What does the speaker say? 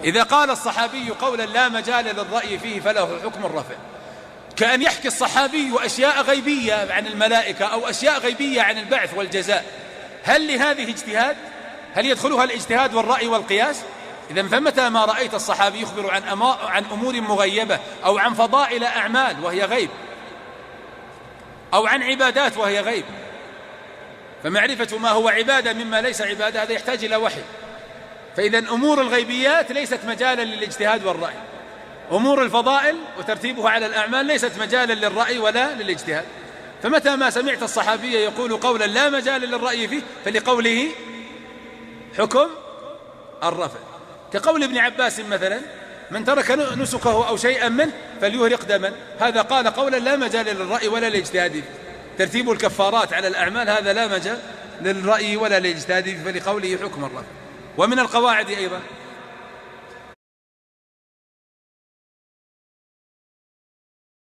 إذا قال الصحابي قولا لا مجال للرأي فيه فله حكم الرفع، كأن يحكي الصحابي أشياء غيبية عن الملائكة أو أشياء غيبية عن البعث والجزاء، هل لهذه اجتهاد؟ هل يدخلها الاجتهاد والرأي والقياس؟ إذن فمتى ما رأيت الصحابي يخبر عن أمور مغيبة أو عن فضائل أعمال وهي غيب أو عن عبادات وهي غيب، فمعرفة ما هو عبادة مما ليس عبادة هذا يحتاج إلى وحي. فإذا أمور الغيبيات ليست مجالا للاجتهاد والرأي، أمور الفضائل وترتيبها على الأعمال ليست مجالا للرأي ولا للاجتهاد. فمتى ما سمعت الصحابي يقول قولا لا مجال للرأي فيه فلقوله حكم الرفع، كقول ابن عباس مثلا: من ترك نسكه أو شيئا منه فليهرق دما، هذا قال قولا لا مجال للرأي ولا للاجتهاد فيه. ترتيب الكفارات على الأعمال هذا لا مجال للرأي ولا للاجتهاد فيه، فلقوله حكم الرفع. ومن القواعد أيضا